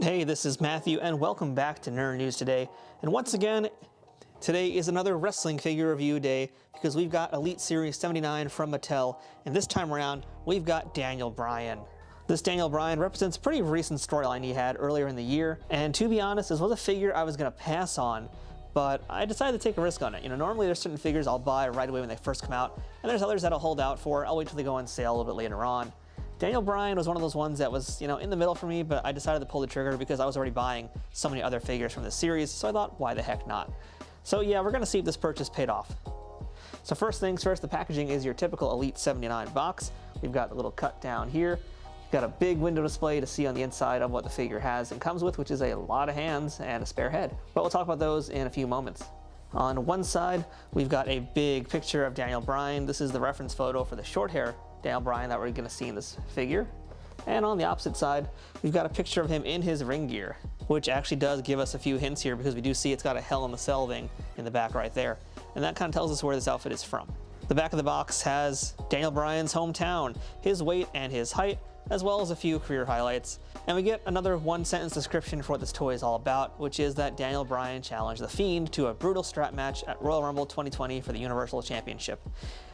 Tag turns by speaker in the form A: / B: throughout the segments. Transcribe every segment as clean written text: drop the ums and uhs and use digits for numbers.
A: Hey, this is Matthew, and welcome back to Nerd News Today. And once again, today is another wrestling figure review day because we've got Elite Series 79 from Mattel, and this time around, we've got Daniel Bryan. This Daniel Bryan represents a pretty recent storyline he had earlier in the year, and to be honest, this was a figure I was going to pass on, but I decided to take a risk on it. You know, normally there's certain figures I'll buy right away when they first come out, and there's others that I'll hold out for. I'll wait till they go on sale a little bit later on. Daniel Bryan was one of those ones that was, in the middle for me, but I decided to pull the trigger because I was already buying so many other figures from this series, so I thought, why the heck not? So yeah, we're gonna see if this purchase paid off. So first things first, the packaging is your typical Elite 79 box. We've got a little cut down here. We've got a big window display to see on the inside of what the figure has and comes with, which is a lot of hands and a spare head. But we'll talk about those in a few moments. On one side, we've got a big picture of Daniel Bryan. This is the reference photo for the short hair Daniel Bryan that we're going to see in this figure. And on the opposite side, we've got a picture of him in his ring gear, which actually does give us a few hints here because we do see it's got a Hell in the Cell thing in the back right there. And that kind of tells us where this outfit is from. The back of the box has Daniel Bryan's hometown, his weight and his height, as well as a few career highlights. And we get another one-sentence description for what this toy is all about, which is that Daniel Bryan challenged The Fiend to a brutal strap match at Royal Rumble 2020 for the Universal Championship.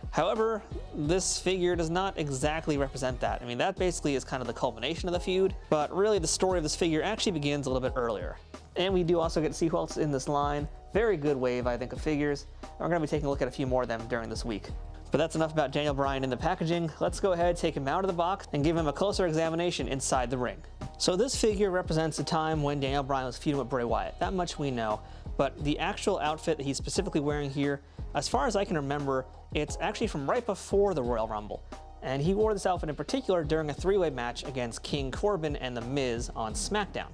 A: However, this figure does not exactly represent that. I mean, that basically is kind of the culmination of the feud, but really the story of this figure actually begins a little bit earlier. And we do also get to see who else is in this line. Very good wave, I think, of figures. And we're going to be taking a look at a few more of them during this week. But that's enough about Daniel Bryan in the packaging. Let's go ahead, take him out of the box, and give him a closer examination inside the ring. So this figure represents a time when Daniel Bryan was feuding with Bray Wyatt. That much we know. But the actual outfit that he's specifically wearing here, as far as I can remember, it's actually from right before the Royal Rumble. And he wore this outfit in particular during a three-way match against King Corbin and The Miz on SmackDown.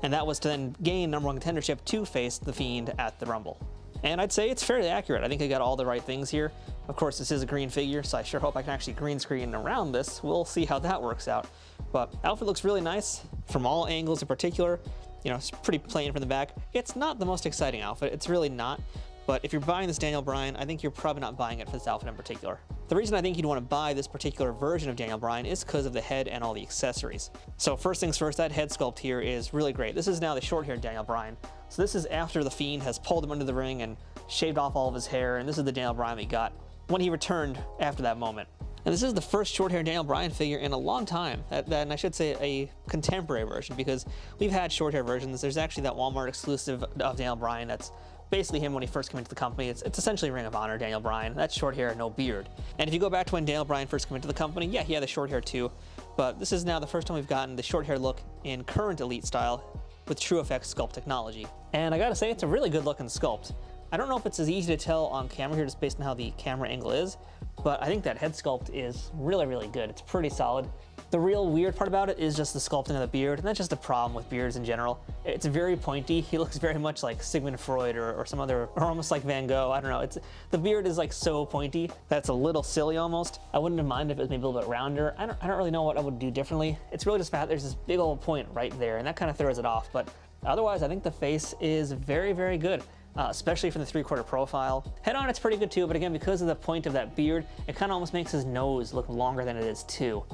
A: And that was to then gain number one contendership to face The Fiend at the Rumble. And I'd say it's fairly accurate. I think I got all the right things here. Of course, this is a green figure, so I sure hope I can actually green screen around this. We'll see how that works out. But outfit looks really nice from all angles in particular. It's pretty plain from the back. It's not the most exciting outfit. It's really not. But if you're buying this Daniel Bryan, I think you're probably not buying it for this outfit in particular. The reason I think you'd want to buy this particular version of Daniel Bryan is because of the head and all the accessories. So first things first, that head sculpt here is really great. This is now the short-haired Daniel Bryan. So this is after The Fiend has pulled him under the ring and shaved off all of his hair, and this is the Daniel Bryan we got when he returned after that moment. And this is the first short-haired Daniel Bryan figure in a long time, and I should say a contemporary version, because we've had short-hair versions. There's actually that Walmart exclusive of Daniel Bryan that's basically him when he first came into the company. It's essentially Ring of Honor Daniel Bryan. That's short hair, no beard. And if you go back to when Daniel Bryan first came into the company, yeah, he had the short hair too, but this is now the first time we've gotten the short hair look in current Elite style with TrueFX sculpt technology. And I gotta say, it's a really good looking sculpt. I don't know if it's as easy to tell on camera here just based on how the camera angle is, but I think that head sculpt is really, really good. It's pretty solid. The real weird part about it is just the sculpting of the beard, and that's just a problem with beards in general. It's very pointy. He looks very much like Sigmund Freud or some other, or almost like Van Gogh. I don't know. The beard is like so pointy that's a little silly almost. I wouldn't have minded if it was maybe a little bit rounder. I don't really know what I would do differently. It's really just that there's this big old point right there, and that kind of throws it off. But otherwise, I think the face is very, very good. Especially for the three-quarter profile. Head on, it's pretty good too, but again, because of the point of that beard, it kind of almost makes his nose look longer than it is too.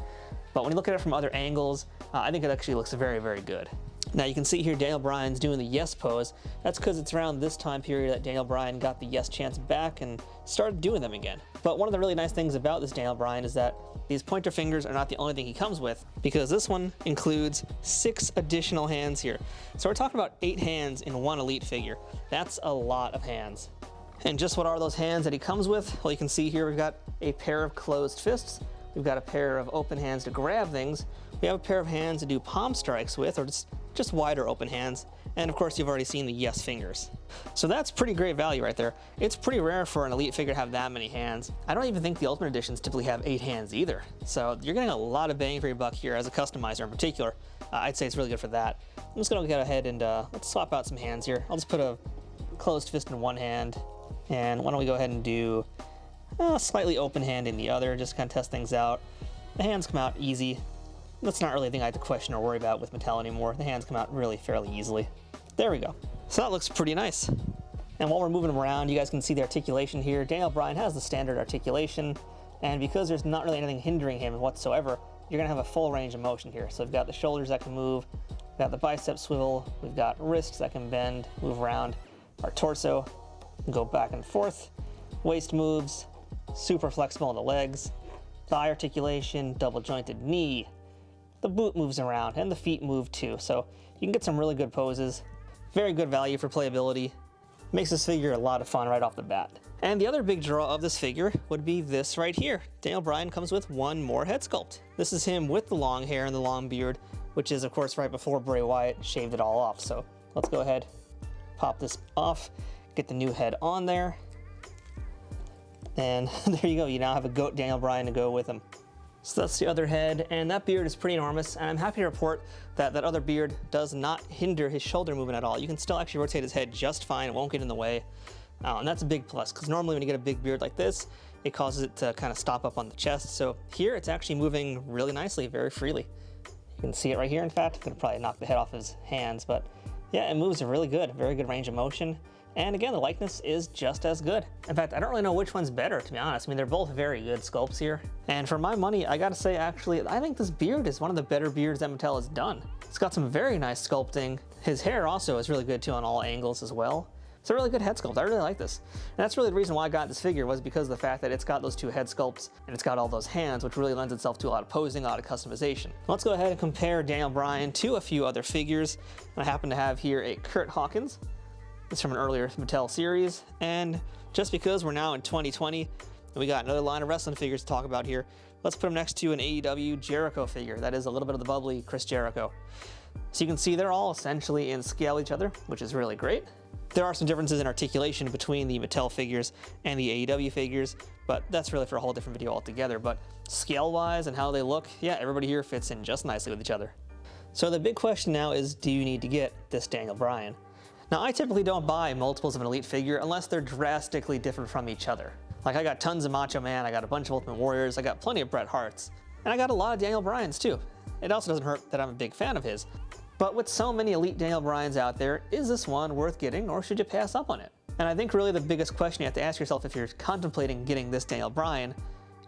A: But when you look at it from other angles, I think it actually looks very, very good. Now you can see here Daniel Bryan's doing the yes pose. That's because it's around this time period that Daniel Bryan got the yes chants back and started doing them again. But one of the really nice things about this Daniel Bryan is that these pointer fingers are not the only thing he comes with, because this one includes 6 additional hands here. So we're talking about 8 hands in one Elite figure. That's a lot of hands. And just what are those hands that he comes with? Well, you can see here we've got a pair of closed fists. We've got a pair of open hands to grab things. We have a pair of hands to do palm strikes with, or just wider open hands. And of course, you've already seen the yes fingers. So that's pretty great value right there. It's pretty rare for an Elite figure to have that many hands. I don't even think the Ultimate Editions typically have 8 hands either. So you're getting a lot of bang for your buck here as a customizer in particular. I'd say it's really good for that. I'm just gonna go ahead and let's swap out some hands here. I'll just put a closed fist in one hand. And why don't we go ahead and do a slightly open hand in the other, just kind of test things out. The hands come out easy. That's not really a thing I have to question or worry about with Mattel anymore. The hands come out really fairly easily. There we go. So that looks pretty nice. And while we're moving them around, you guys can see the articulation here. Daniel Bryan has the standard articulation, and because there's not really anything hindering him whatsoever, you're gonna have a full range of motion here. So we've got the shoulders that can move, We've got the bicep swivel, we've got wrists that can bend, move around, our torso can go back and forth, waist moves, super flexible on the legs, thigh articulation, double jointed knee, the boot moves around, and the feet move too. So you can get some really good poses. Very good value for playability. Makes this figure a lot of fun right off the bat. And the other big draw of this figure would be this right here. Daniel Bryan comes with one more head sculpt. This is him with the long hair and the long beard, which is of course right before Bray Wyatt shaved it all off. So let's go ahead, pop this off, get the new head on there. And there you go, you now have a goat Daniel Bryan to go with him. So that's the other head, and that beard is pretty enormous, and I'm happy to report that that other beard does not hinder his shoulder movement at all. You can still actually rotate his head just fine, it won't get in the way. And that's a big plus, because normally when you get a big beard like this, it causes it to kind of stop up on the chest. So here it's actually moving really nicely, very freely. You can see it right here, in fact. I'm gonna probably knock the head off his hands, but yeah, it moves really good, very good range of motion. And again, the likeness is just as good. In fact, I don't really know which one's better, to be honest. I mean, they're both very good sculpts here. And for my money, I gotta say, actually, I think this beard is one of the better beards that Mattel has done. It's got some very nice sculpting. His hair also is really good too on all angles as well. It's a really good head sculpt. I really like this. And that's really the reason why I got this figure, was because of the fact that it's got those two head sculpts and it's got all those hands, which really lends itself to a lot of posing, a lot of customization. Let's go ahead and compare Daniel Bryan to a few other figures. I happen to have here a Kurt Hawkins. It's from an earlier Mattel series, and just because we're now in 2020 and we got another line of wrestling figures to talk about here, let's put them next to an AEW Jericho figure. That is a little bit of the bubbly Chris Jericho. So you can see they're all essentially in scale each other, which is really great. There are some differences in articulation between the Mattel figures and the AEW figures, but that's really for a whole different video altogether. But scale-wise and how they look, yeah, everybody here fits in just nicely with each other. So the big question now is, do you need to get this Daniel Bryan? Now, I typically don't buy multiples of an Elite figure unless they're drastically different from each other. Like, I got tons of Macho Man, I got a bunch of Ultimate Warriors, I got plenty of Bret Harts, and I got a lot of Daniel Bryans too. It also doesn't hurt that I'm a big fan of his. But with so many Elite Daniel Bryans out there, is this one worth getting, or should you pass up on it? And I think really the biggest question you have to ask yourself if you're contemplating getting this Daniel Bryan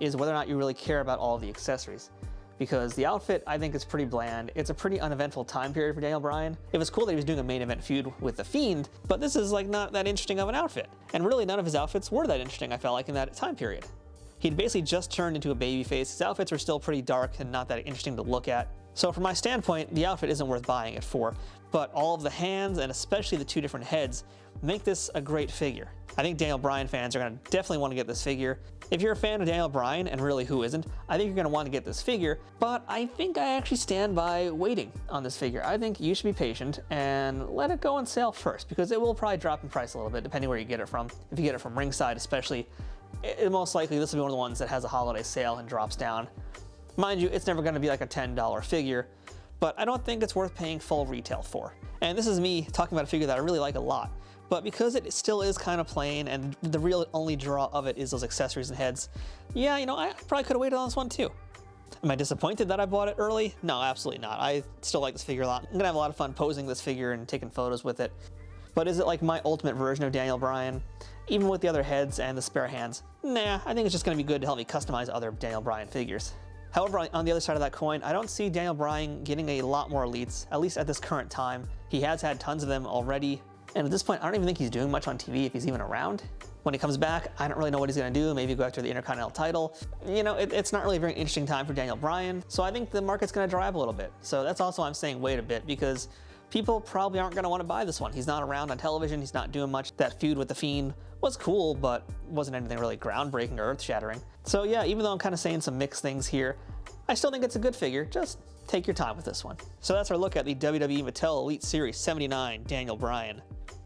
A: is whether or not you really care about all of the accessories. Because the outfit, I think, is pretty bland. It's a pretty uneventful time period for Daniel Bryan. It was cool that he was doing a main event feud with The Fiend, but this is like not that interesting of an outfit. And really none of his outfits were that interesting, I felt like, in that time period. He'd basically just turned into a babyface. His outfits were still pretty dark and not that interesting to look at. So from my standpoint, the outfit isn't worth buying it for, but all of the hands, and especially the two different heads, make this a great figure. I think Daniel Bryan fans are gonna definitely want to get this figure. If you're a fan of Daniel Bryan, and really who isn't, I think you're gonna want to get this figure, but I think I actually stand by waiting on this figure. I think you should be patient and let it go on sale first, because it will probably drop in price a little bit depending where you get it from. If you get it from ringside especially, most likely this will be one of the ones that has a holiday sale and drops down. Mind you, it's never gonna be like a $10 figure, but I don't think it's worth paying full retail for. And this is me talking about a figure that I really like a lot. But because it still is kind of plain and the real only draw of it is those accessories and heads, yeah, you know, I probably could have waited on this one too. Am I disappointed that I bought it early? No, absolutely not. I still like this figure a lot. I'm gonna have a lot of fun posing this figure and taking photos with it. But is it like my ultimate version of Daniel Bryan? Even with the other heads and the spare hands? Nah, I think it's just gonna be good to help me customize other Daniel Bryan figures. However, on the other side of that coin, I don't see Daniel Bryan getting a lot more elites, at least at this current time. He has had tons of them already. And at this point, I don't even think he's doing much on TV if he's even around. When he comes back, I don't really know what he's gonna do. Maybe go after the Intercontinental title. You know, it's not really a very interesting time for Daniel Bryan. So I think the market's gonna dry up a little bit. So that's also why I'm saying wait a bit, because people probably aren't gonna wanna buy this one. He's not around on television, he's not doing much. That feud with The Fiend was cool, but wasn't anything really groundbreaking or earth-shattering. So yeah, even though I'm kind of saying some mixed things here, I still think it's a good figure. Just take your time with this one. So that's our look at the WWE Mattel Elite Series 79 Daniel Bryan.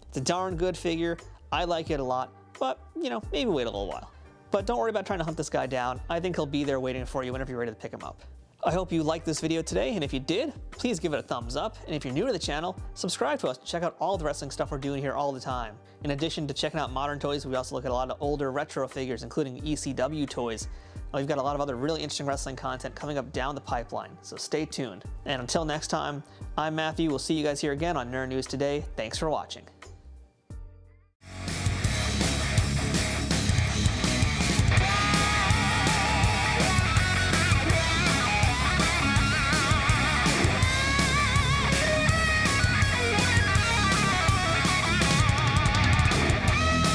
A: It's a darn good figure. I like it a lot, but you know, maybe wait a little while. But don't worry about trying to hunt this guy down. I think he'll be there waiting for you whenever you're ready to pick him up. I hope you liked this video today, and if you did, please give it a thumbs up. And if you're new to the channel, subscribe to us to check out all the wrestling stuff we're doing here all the time. In addition to checking out modern toys, we also look at a lot of older retro figures, including ECW toys. And we've got a lot of other really interesting wrestling content coming up down the pipeline, so stay tuned. And until next time, I'm Matthew. We'll see you guys here again on Nerd News Today. Thanks for watching.